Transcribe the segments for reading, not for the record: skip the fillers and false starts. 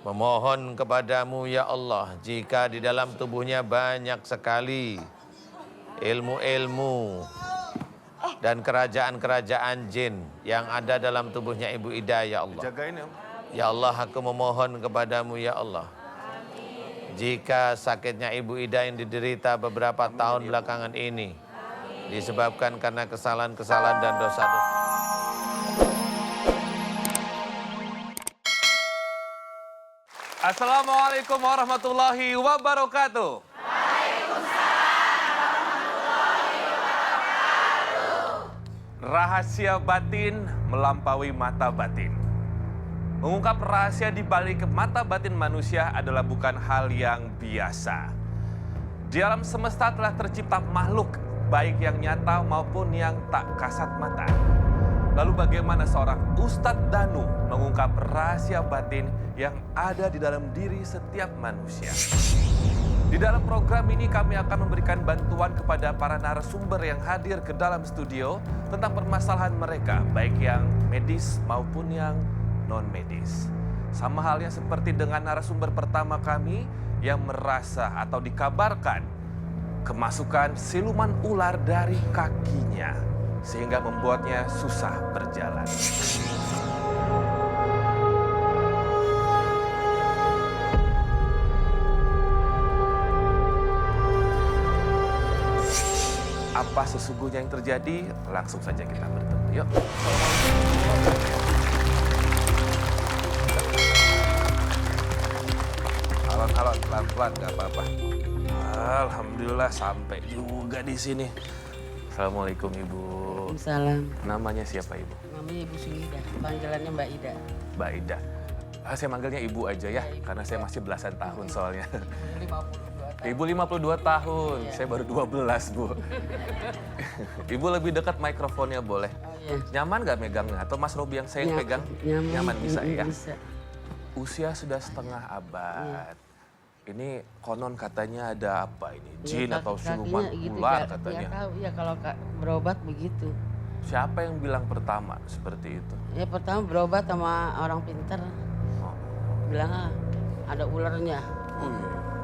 Memohon kepadamu ya Allah, jika di dalam tubuhnya banyak sekali ilmu-ilmu dan kerajaan-kerajaan jin yang ada dalam tubuhnya Ibu Ida ya Allah. Jagain ya. Ya Allah, aku memohon kepadamu ya Allah. Jika sakitnya Ibu Ida yang diderita beberapa tahun belakangan ini disebabkan karena kesalahan-kesalahan dan dosa-dosa. Assalamualaikum warahmatullahi wabarakatuh. Rahasia batin melampaui mata batin. Mengungkap rahasia di balik mata batin manusia adalah bukan hal yang biasa. Di alam semesta telah tercipta makhluk, baik yang nyata maupun yang tak kasat mata. Lalu bagaimana seorang Ustadz Danu mengungkap rahasia batin yang ada di dalam diri setiap manusia? Di dalam program ini kami akan memberikan bantuan kepada para narasumber yang hadir ke dalam studio tentang permasalahan mereka, baik yang medis maupun yang non-medis. Sama halnya seperti dengan narasumber pertama kami yang merasa atau dikabarkan kemasukan siluman ular dari kakinya sehingga membuatnya susah berjalan. Apa sesungguhnya yang terjadi? Langsung saja kita bertemu. Yuk. Alon-alon, pelan-pelan, gak apa-apa. Alhamdulillah sampai juga di sini. Assalamualaikum Ibu. Waalaikumsalam. Namanya siapa Ibu? Namanya Ibu Suhida, panggilannya Mbak Ida. Mbak Ida. Saya manggilnya Ibu aja ya, karena saya masih belasan tahun soalnya. 52 tahun. Ibu 52 tahun, saya baru 12 Bu. Ibu lebih dekat mikrofonnya boleh. Oh iya. Nyaman gak megangnya? Atau Mas Robi yang saya yang pegang? Nyaman bisa ya? Bisa. Usia sudah setengah abad. Ini konon katanya ada apa ini? Jin atau siluman ular katanya. Ya tahu, ya kalau berobat begitu. Siapa yang bilang pertama seperti itu? Ya pertama berobat sama orang pintar. Oh. Bilang ada ularnya.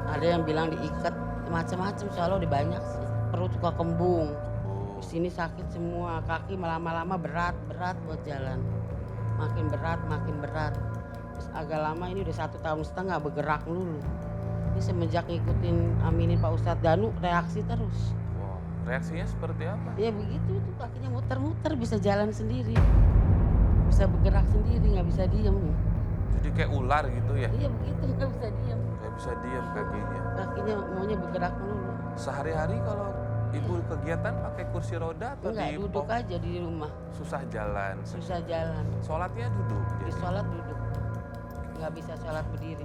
Ada yang bilang diikat, macam-macam soalnya udah banyak sih. Perut suka kembung. Di sini sakit semua, kaki lama-lama berat buat jalan. Makin berat. Terus agak lama ini udah 1,5 tahun bergerak dulu. Ini semenjak ngikutin aminin Pak Ustadz Danu, reaksi terus. Wow. Reaksinya seperti apa? Ya begitu tuh, kakinya muter-muter, bisa jalan sendiri. Bisa bergerak sendiri, nggak bisa diem. Jadi kayak ular gitu ya? Iya begitu, nggak bisa diem. Nggak bisa diam kakinya. Kakinya maunya bergerak dulu. Sehari-hari kalau Ibu kegiatan pakai kursi roda atau Enggak, di duduk aja di rumah. susah jalan? Susah jalan. Sholatnya duduk? Di Jadi. sholat duduk. Nggak bisa sholat berdiri.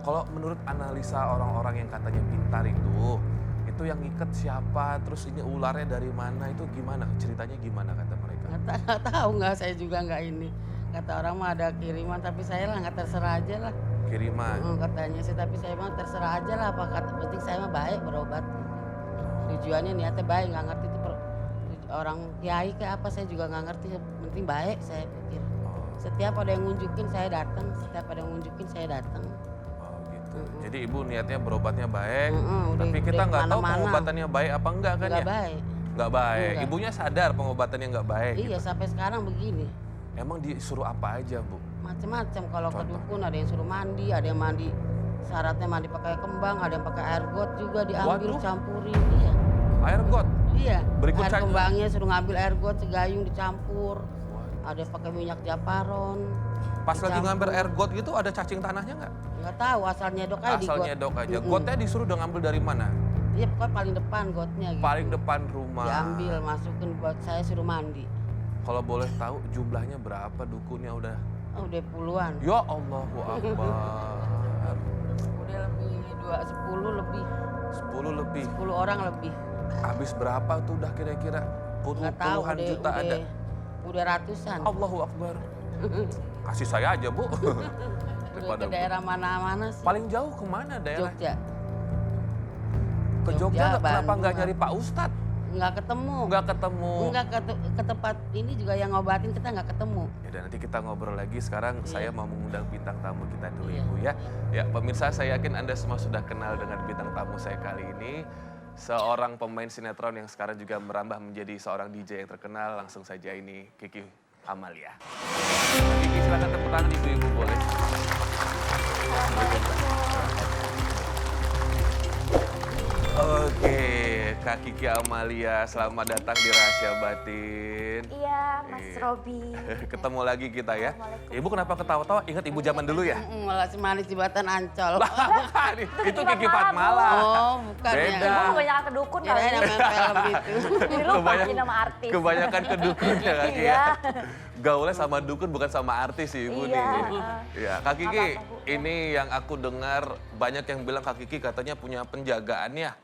Kalau menurut analisa orang-orang yang katanya pintar itu yang ngikat siapa, terus ini ularnya dari mana, itu gimana? Ceritanya gimana kata mereka? Nggak tahu, nggak, saya juga nggak ini. Kata orang mah ada kiriman, tapi saya lah nggak terserah aja lah. Kiriman? Katanya sih, tapi saya mah terserah aja lah. Apa kata penting saya mah baik berobat. Tujuannya niatnya baik, nggak ngerti itu orang kiai kayak apa saya juga nggak ngerti. Penting baik saya pikir. Setiap ada yang ngunjukin saya datang, Oh gitu. Jadi Ibu niatnya berobatnya baik, udah, tapi kita nggak tahu kemana-mana. pengobatannya baik apa enggak kan Nggak ya? baik. Nggak baik. Enggak. Ibunya sadar pengobatannya nggak baik. Iya, Gitu. sampai sekarang begini. Emang disuruh apa aja Bu? Macam-macam, kalau ke Contoh. dukun ada yang suruh mandi, ada yang mandi syaratnya mandi pakai kembang, ada yang pakai air got juga diambil, Waduh. campurin. Iya. Air got? Iya. Berikut air saya- kembangnya suruh ngambil air got segayung dicampur. Ada yang pakai minyak japaron. Pas lagi dicampur. ngambil air got gitu ada cacing tanahnya nggak? Nggak tahu, asal nyedok aja di Asal got. nyedok aja. Gotnya disuruh udah ngambil dari mana? Iya, pokoknya paling depan gotnya gitu. Paling depan rumah. Diambil, masukin buat saya suruh mandi. Kalau boleh tahu jumlahnya berapa dukunnya udah? Oh, udah puluhan. Ya Allahu Akbar. Udah lebih 10 lebih. 10 lebih. 10 orang lebih. Habis berapa tuh udah kira-kira? Nggak tahu, Puluhan juta ada. Udah ratusan. Allahu Akbar. Kasih saya aja Bu. Udah Daripada ke daerah mana-mana sih. paling jauh kemana daerah? Jogja. Ke Jogja Jogja, kenapa nggak Bandung. nyari Pak Ustadz? Nggak ketemu. Nggak ketemu. Nggak ke tempat ini juga yang ngobatin kita nggak ketemu. Ya, dan nanti kita ngobrol lagi. Sekarang saya mau mengundang bintang tamu kita dulu Iya. Ibu ya. Ya pemirsa, saya yakin Anda semua sudah kenal dengan bintang tamu saya kali ini. Seorang pemain sinetron yang sekarang juga merambah menjadi seorang DJ yang terkenal. Langsung saja ini Kiki Amalia. Kiki silakan tepuk tangan ibu-ibu boleh. Oke, Kak Kiki Amalia, selamat datang di Rahasia Batin. Iya, Mas Iya. Robi. Ketemu lagi kita ya. Assalamualaikum. Ibu kenapa ketawa-tawa? Ingat ibu zaman dulu ya? Malah si manis jembatan Ancol. Lah, bukan. Itu Kiki Fatmala. Oh, bukan Beda. ya. Ibu kebanyakan kedukun kali Kirain ini. yang main film itu. Jadi lupa ini nama artis. Kebanyakan ke dukun ya Kak Kiki Iya. ya. Gaulnya sama dukun bukan sama artis sih ibu Iya, nih. Iya, Kak Kiki, Apa-apa, Bu? ini yang aku dengar banyak yang bilang Kak Kiki katanya punya penjagaan ya.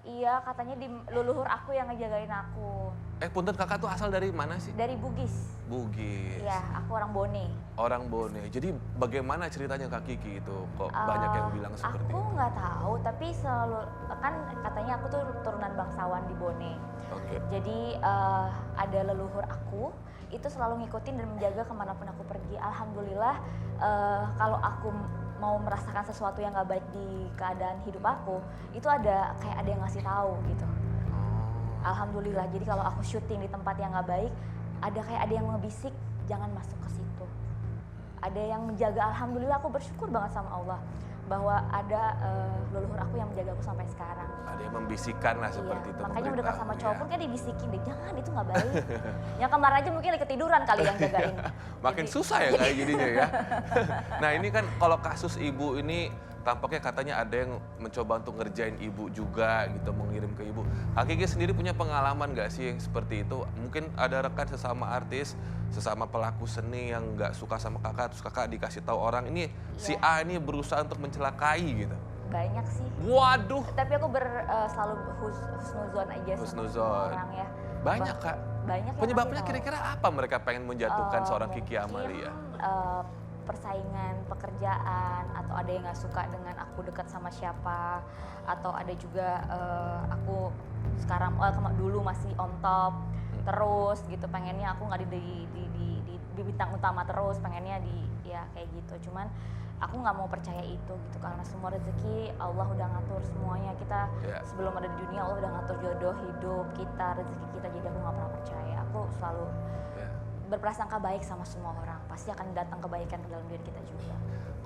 Iya, katanya di leluhur aku yang ngejagain aku. Punten kakak tuh asal dari mana sih? Dari Bugis. Bugis. Iya, aku orang Bone. Orang Bone. Jadi bagaimana ceritanya Kak Kiki itu? Kok banyak yang bilang seperti Aku itu? nggak tahu, tapi selalu kan katanya aku tuh turunan bangsawan di Bone. Oke. Jadi ada leluhur aku itu selalu ngikutin dan menjaga kemanapun aku pergi. Alhamdulillah kalau aku mau merasakan sesuatu yang nggak baik di keadaan hidup aku, itu ada yang ngasih tahu gitu. Alhamdulillah. Jadi kalau aku syuting di tempat yang nggak baik, ada yang ngebisik jangan masuk ke situ. Ada yang menjaga. Alhamdulillah aku bersyukur banget sama Allah bahwa ada leluhur aku yang menjaga aku sampai sekarang. Ada yang membisikkan lah seperti itu. Makanya mendekat sama memberitahu, cowok ya. pun kan dibisikin deh, jangan itu nggak baik. Yang kemarin aja mungkin lagi ketiduran kali yang jagain. Makin susah ya kayak jadinya ya. Nah ini kan kalau kasus ibu ini tampaknya katanya ada yang mencoba untuk ngerjain ibu juga gitu, mengirim ke ibu. Kak Kiki sendiri punya pengalaman nggak sih yang seperti itu? Mungkin ada rekan sesama artis, sesama pelaku seni yang nggak suka sama kakak, terus kakak dikasih tahu orang ini si A ini berusaha untuk mencelakai gitu. Banyak sih. Waduh. Tapi aku selalu husnuzon aja sama Husnuzon. semua orang ya. Banyak Kak. Banyak yang Penyebabnya ngasih tahu. kira-kira apa mereka pengen menjatuhkan seorang Kiki Mungkin, Amalia? persaingan pekerjaan atau ada yang nggak suka dengan aku dekat sama siapa, atau ada juga aku sekarang dulu masih on top terus gitu, pengennya aku nggak di bintang utama terus, pengennya ya kayak gitu. Cuman aku nggak mau percaya itu gitu, karena semua rezeki Allah udah ngatur semuanya. Kita sebelum ada di dunia Allah udah ngatur jodoh hidup kita, rezeki kita, jadi aku nggak pernah percaya. Aku selalu berprasangka baik sama semua orang, pasti akan datang kebaikan ke dalam diri kita juga.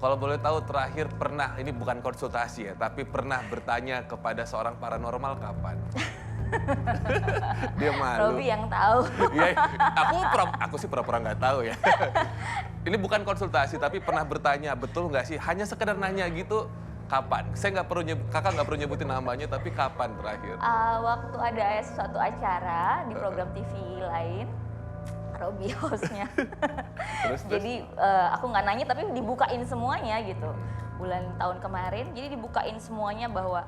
Kalau boleh tahu terakhir pernah, ini bukan konsultasi ya, tapi pernah bertanya kepada seorang paranormal kapan? Dia malu. Robi yang tahu. Iya, aku sih pura-pura nggak tahu ya. Ini bukan konsultasi, tapi pernah bertanya, betul nggak sih? Hanya sekedar nanya gitu, kapan? Saya nggak perlu kakak nggak perlu nyebutin namanya, tapi kapan terakhir? Waktu ada suatu acara di program TV lain, Robi hostnya. Terus? Jadi aku nggak nanya tapi dibukain semuanya gitu. Bulan tahun kemarin, jadi dibukain semuanya bahwa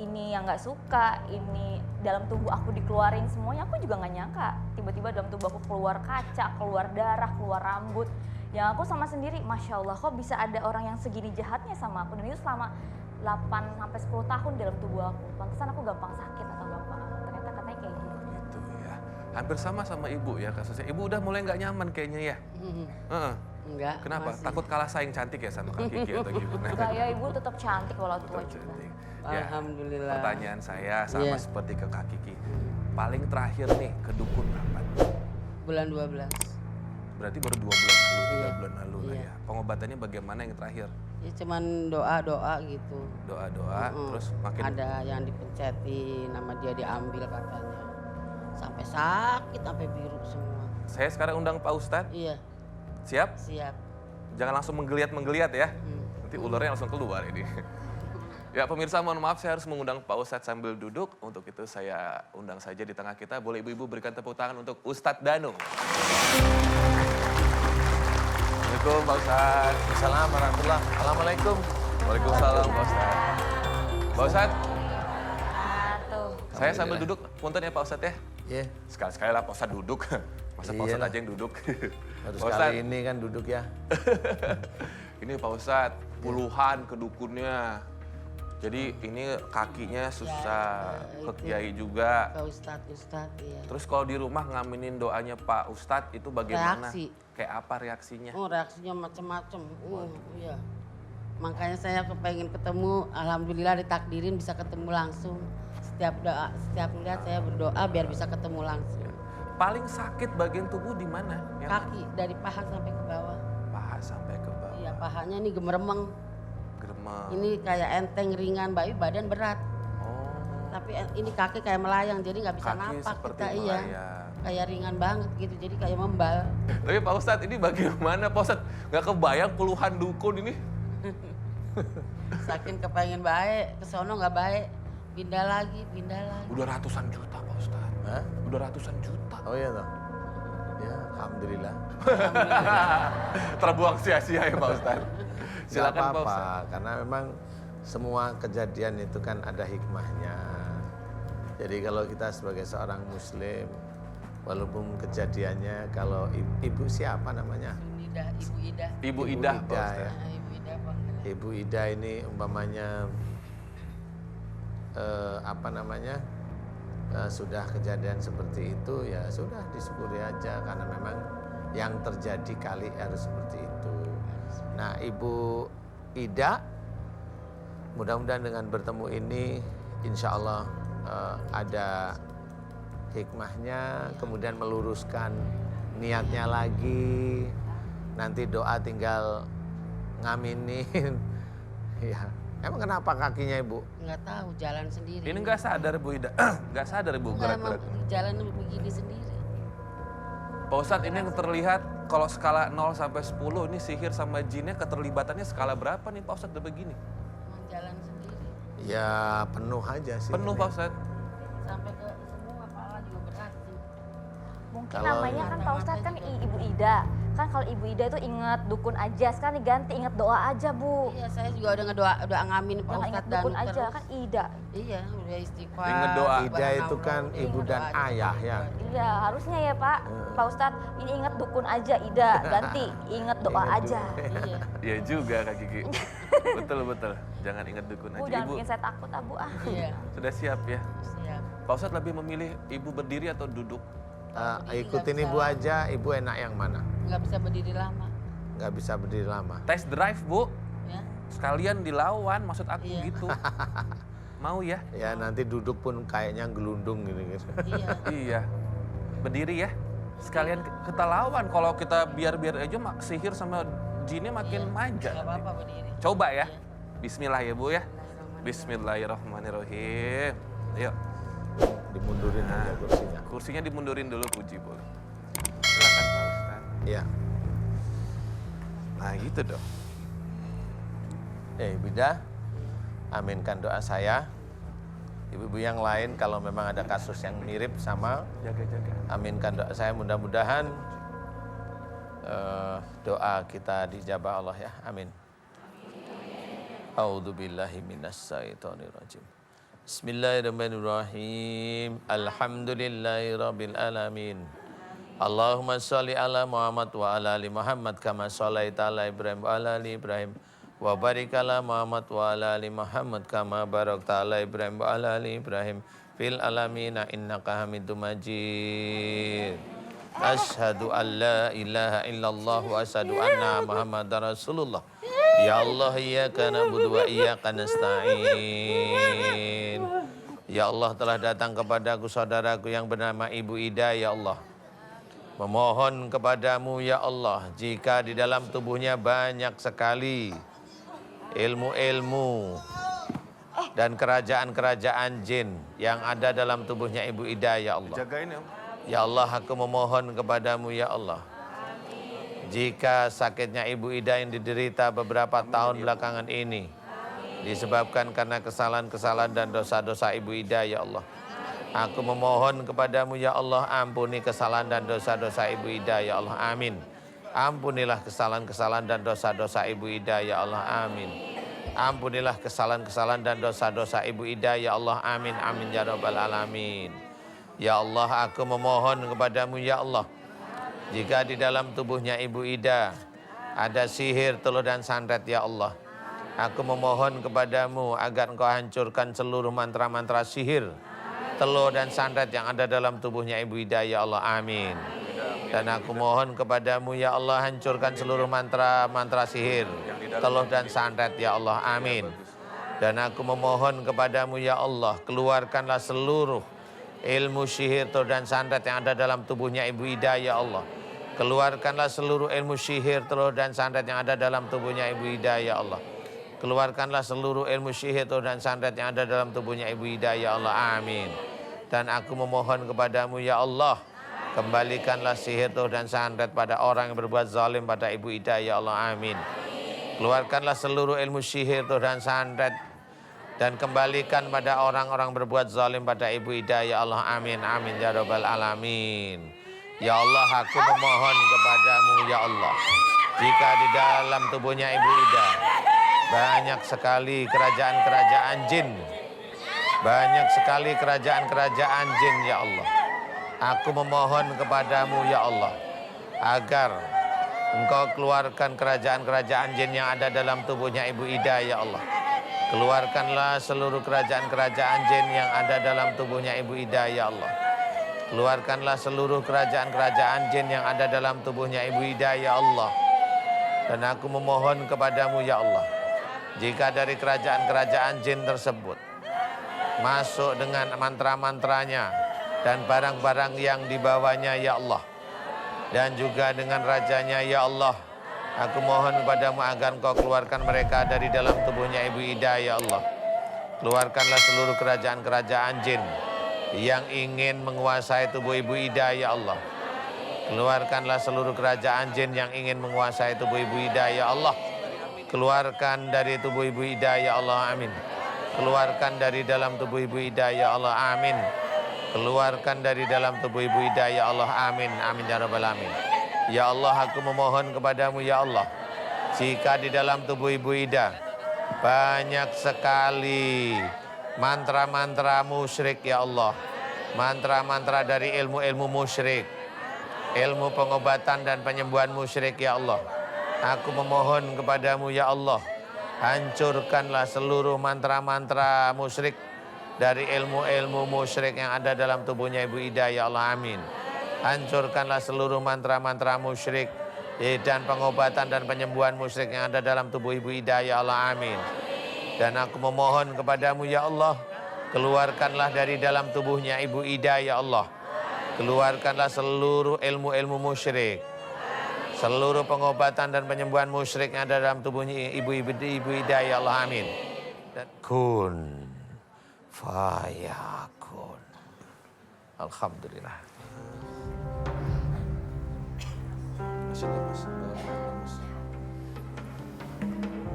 ini yang nggak suka, ini dalam tubuh aku dikeluarin semuanya. Aku juga nggak nyangka, tiba-tiba dalam tubuh aku keluar kaca, keluar darah, keluar rambut. Yang aku sama sendiri, Masya Allah kok bisa ada orang yang segini jahatnya sama aku. Dan itu selama 8-10 tahun dalam tubuh aku. Pantesan aku gampang sakit atau gampang, ternyata katanya kayak gitu. Gitu ya. Hampir sama ibu ya kasusnya. Ibu udah mulai nggak nyaman kayaknya ya. Heeh. Enggak. Kenapa? masih. Takut kalah saing cantik ya sama Kak Kiki atau gimana? Enggak ya, ibu tetap cantik walau tua Betul, juga. cantik. Ya, Alhamdulillah. pertanyaan saya sama Iya. seperti ke Kak Kiki. Paling terakhir nih ke dukun kapan? Bulan 12. Berarti baru 2 bulan lalu, 3 Iya. bulan lalu lah Iya. ya. Pengobatannya bagaimana yang terakhir? Ya cuman doa-doa gitu. Doa-doa, terus makin Ada yang dipencetin, nama dia diambil katanya. Sampai sakit, sampai biru semua. saya sekarang undang Pak Ustadz. Iya, Siap? siap. Jangan langsung menggeliat-menggeliat ya. Hmm. Nanti ularnya langsung keluar ini. Ya pemirsa, mohon maaf saya harus mengundang Pak Ustadz sambil duduk. Untuk itu saya undang saja di tengah kita. Boleh ibu-ibu berikan tepuk tangan untuk Ustadz Danung. Assalamualaikum Pak Ustadz. Assalamualaikum warahmatullahi wabarakatuh. Assalamualaikum. Waalaikumsalam Pak Ustadz. Pak Ustadz, Tuh. saya sambil duduk. Punten ya Pak Ustadz ya. Iya. Sekali-sekali lah Pak Ustadz duduk. Masa Pak Ustadz Iyalah. aja yang duduk. Baru Pak sekali ini kan duduk ya. Ini Pak Ustadz, puluhan kedukunnya. Jadi ini kakinya susah, ke kiai juga. Ke Ustadz, ya. Terus kalau di rumah ngaminin doanya Pak Ustadz itu bagaimana? Reaksi. Kayak apa reaksinya? Oh, reaksinya macam-macam. Iya. Makanya saya kepengen ketemu, alhamdulillah ditakdirin bisa ketemu langsung. Setiap melihat saya berdoa biar bisa ketemu langsung. Paling sakit bagian tubuh di mana? Kaki dari paha sampai ke bawah. Paha sampai ke bawah. Iya, pahanya ini gemeremeng. Gremeng. Ini kayak enteng ringan, badan berat. Oh. Tapi ini kaki kayak melayang, jadi nggak bisa Kaki napak seperti kita. Iya. melayang. Kayak ringan banget gitu, jadi kayak membal. Tapi Pak Ustadz ini bagaimana Pak Ustadz? Nggak kebayang puluhan dukun ini. Saking kepengen baik, ke sono nggak baik. Pindah lagi. Udah ratusan juta Pak Ustadz. Hah? Udah ratusan juta. Oh iya toh. Ya, alhamdulillah. Terbuang sia-sia ya Pak Ustadz. Nggak Silakan Pak apa-apa, Ustadz. karena memang semua kejadian itu kan ada hikmahnya. Jadi kalau kita sebagai seorang muslim, walaupun kejadiannya kalau ibu siapa namanya? Ibu Ida. Ibu Idah Pak Ida, Ustadz. ya. Ibu Ida panggilan. Ibu Ida ini umpamanya sudah kejadian seperti itu, ya sudah disyukuri aja karena memang yang terjadi kali harus seperti itu. Nah, Ibu Ida, mudah-mudahan dengan bertemu ini insya Allah ada hikmahnya, kemudian meluruskan niatnya lagi. Nanti doa tinggal ngaminin. Ya, emang kenapa kakinya Ibu? Nggak tahu, jalan sendiri. Ini nggak sadar Bu Ida, nggak sadar Ibu Nggak, emang gerak-gerak. jalan begini sendiri. Pak Ustadz ini yang terlihat kalau skala 0 sampai 10 ini sihir sama jinnya keterlibatannya skala berapa nih Pak Ustadz udah begini? Emang jalan sendiri. Ya penuh aja sih. Penuh Pak Ustadz. Sampai ke semua kepala juga berat sih. Mungkin Kalau namanya kan Pak mata-mata Ustadz kan juga. Ibu Ida. Kan kalau Ibu Ida itu ingat dukun aja, sekarang diganti ingat doa aja Bu. Iya, saya juga udah doa ngamin Pak Jangan ingat Ustadz dan dukun aja, terus. kan Ida. Iya, udah istighfar. Ingat doa. Ida itu kan Iya, ibu ingat dan doa aja. ayah ya. Iya harusnya ya Pak. Pak Ustadz ini ingat dukun aja Ida, ganti ingat doa Ingat aja. Iya. Iya juga Kak Kiki. Betul. Jangan ingat dukun Bu aja. jangan Ibu bikin saya takut Bu ah. Iya, sudah siap ya? siap. Pak Ustadz lebih memilih ibu berdiri atau duduk? Berdiri Ikutin nggak ibu bisa. aja, ibu enak yang mana? Nggak bisa berdiri lama. Nggak bisa berdiri lama. Test drive Bu, Ya. sekalian dilawan maksud aku Iya. gitu. Mau ya? Ya nanti duduk pun kayaknya gelundung gitu. Iya. Iya. Berdiri ya. Sekalian kita lawan. Kalau kita biar aja sihir sama jinnya makin manja. Nggak apa-apa berdiri. Coba ya. Iya. Bismillah ya Bu ya. Bismillahirrahmanirrahim. Yuk. Dimundurin aja kursinya. Kursinya dimundurin dulu Puji boleh. Silakan Pak Ustadz. Ya. Nah gitu dong. Ibu Ida, aminkan doa saya. Ibu-ibu yang lain kalau memang ada kasus yang mirip sama, Jaga-jaga. aminkan doa saya, mudah-mudahan doa kita dijabah Allah ya. Amin. A'udzubillahi minasyaitonirrajim. Bismillahirrahmanirrahim. Alhamdulillahirabbil alamin. Allahumma sholli ala Muhammad wa ala ali Muhammad kama sholaita ala Ibrahim wa ala ali Ibrahim wa barik ala Muhammad wa ala ali Muhammad kama barakta ala Ibrahim wa ala ali Ibrahim fil alamin innaka Hamidum Majid. Asyhadu an la ilaha illallah wa asyhadu anna Muhammadar Rasulullah. Ya Allah, iyyaka na'budu wa iyyaka nasta'in. Ya Allah, telah datang kepadaku saudaraku yang bernama Ibu Ida, ya Allah. Memohon kepadamu ya Allah, jika di dalam tubuhnya banyak sekali ilmu-ilmu dan kerajaan-kerajaan jin yang ada dalam tubuhnya Ibu Ida ya Allah. Jagain ya Om. Ya Allah, aku memohon kepadamu ya Allah. Jika sakitnya Ibu Ida yang diderita beberapa tahun belakangan ini disebabkan karena kesalahan-kesalahan dan dosa-dosa Ibu Ida ya Allah. Aku memohon kepadamu ya Allah, ampuni kesalahan dan dosa-dosa Ibu Ida ya Allah. Amin. Ampunilah kesalahan-kesalahan dan dosa-dosa Ibu Ida ya Allah. Amin. Ampunilah kesalahan-kesalahan dan dosa-dosa Ibu Ida ya Allah. Amin. Amin ya rabbal alamin. Ya Allah, aku memohon kepadamu ya Allah. Jika di dalam tubuhnya Ibu Ida ada sihir, telur dan santet ya Allah. Aku memohon kepadamu agar engkau hancurkan seluruh mantra-mantra sihir, teluh dan santet yang ada dalam tubuhnya Ibu Ida ya Allah, amin. Dan aku mohon kepadamu ya Allah, hancurkan seluruh mantra-mantra sihir, teluh dan santet ya Allah, amin. Dan aku memohon kepadamu ya Allah, keluarkanlah seluruh ilmu sihir, teluh dan santet yang ada dalam tubuhnya Ibu Ida ya Allah. Keluarkanlah seluruh ilmu sihir, teluh dan santet yang ada dalam tubuhnya Ibu Ida ya Allah. Keluarkanlah seluruh ilmu sihir, teluh dan santet yang ada dalam tubuhnya Ibu Ida ya Allah, amin. Dan aku memohon kepadamu ya Allah, kembalikanlah sihir, teluh dan santet pada orang yang berbuat zalim pada Ibu Ida ya Allah, amin. Keluarkanlah seluruh ilmu sihir, teluh dan santet dan kembalikan pada orang-orang berbuat zalim pada Ibu Ida ya Allah, amin, amin ya rabbal alamin. Ya Allah, aku memohon kepadamu ya Allah, jika di dalam tubuhnya Ibu Ida banyak sekali kerajaan-kerajaan jin, banyak sekali kerajaan-kerajaan jin ya Allah, aku memohon kepadamu ya Allah, agar engkau keluarkan kerajaan-kerajaan jin yang ada dalam tubuhnya Ibu Ida ya Allah. Keluarkanlah seluruh kerajaan-kerajaan jin yang ada dalam tubuhnya Ibu Ida ya Allah. Keluarkanlah seluruh kerajaan-kerajaan jin yang ada dalam tubuhnya Ibu Ida ya Allah. Dan aku memohon kepadamu ya Allah, jika dari kerajaan-kerajaan jin tersebut masuk dengan mantra-mantranya dan barang-barang yang dibawanya ya Allah, dan juga dengan rajanya ya Allah, aku mohon kepadamu agar engkau keluarkan mereka dari dalam tubuhnya Ibu Ida ya Allah. Keluarkanlah seluruh kerajaan-kerajaan jin yang ingin menguasai tubuh Ibu Ida ya Allah. Keluarkanlah seluruh kerajaan jin yang ingin menguasai tubuh Ibu Ida ya Allah. Keluarkan dari tubuh Ibu Ida ya Allah, amin. Keluarkan dari dalam tubuh Ibu Ida ya Allah, amin. Keluarkan dari dalam tubuh Ibu Ida ya Allah, amin, amin ya rabbal alamin. Ya Allah, aku memohon kepadamu ya Allah, jika di dalam tubuh Ibu Ida banyak sekali mantra-mantra musyrik ya Allah, mantra-mantra dari ilmu-ilmu musyrik, ilmu pengobatan dan penyembuhan musyrik ya Allah. Aku memohon kepadamu ya Allah, hancurkanlah seluruh mantra-mantra musyrik dari ilmu-ilmu musyrik yang ada dalam tubuhnya Ibu Ida ya Allah, amin. Hancurkanlah seluruh mantra-mantra musyrik dan pengobatan dan penyembuhan musyrik yang ada dalam tubuh Ibu Ida ya Allah, amin. Dan aku memohon kepadamu ya Allah, keluarkanlah dari dalam tubuhnya Ibu Ida ya Allah. Keluarkanlah seluruh ilmu-ilmu musyrik, seluruh pengobatan dan penyembuhan musyrik yang ada dalam tubuhnya Ibu Ida ya Allah, amin. Dan kun fayakun. Alhamdulillah. Masih lemas, lemas.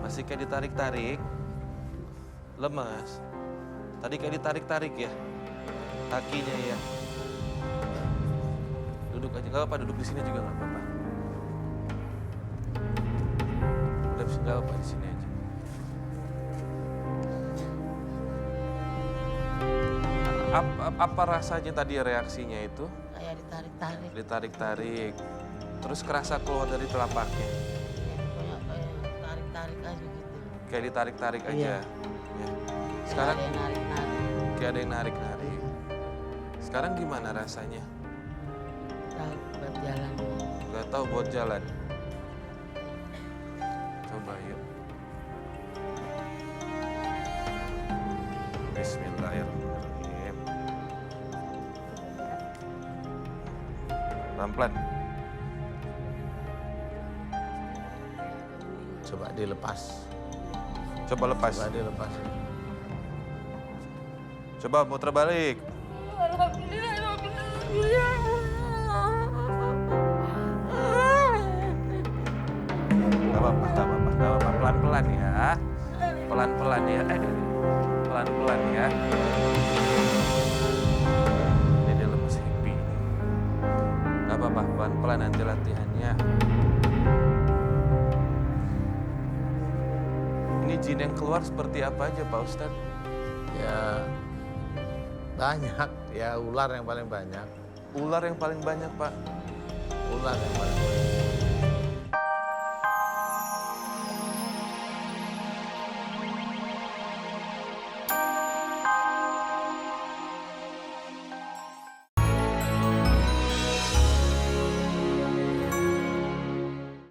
Masih kayak ditarik-tarik, lemas. Tadi kayak ditarik-tarik ya, kakinya ya. Duduk aja, gak apa-apa, duduk di sini juga gak apa-apa. Udah bisa, gak apa-apa, di sini aja. Apa rasanya tadi reaksinya itu? Kayak ditarik-tarik. Ditarik-tarik, terus kerasa keluar dari telapaknya. Kayak tarik-tarik aja gitu. Kayak ditarik-tarik aja. Iya. Ya. Sekarang Kayak ada yang narik-narik. kayak ada yang narik-narik. Sekarang gimana rasanya? Tahu buat jalan. Gak tahu buat jalan. Coba yuk. Bismillahirrahmanirrahim. Pelan-pelan. Coba dilepas. Coba lepas. Coba dilepas. Coba putar balik. Gak apa-apa, gak apa-apa, gak apa-apa. Pelan-pelan ya. Pelan-pelan ya. Pelan-pelan ya. Ini dia lemes happy. Gak apa-apa, pelan-pelan nanti latihannya. Ini jin yang keluar seperti apa aja Pak Ustadz? Ya banyak, ya ular yang paling banyak. Ular yang paling banyak Pak. Ular yang paling banyak.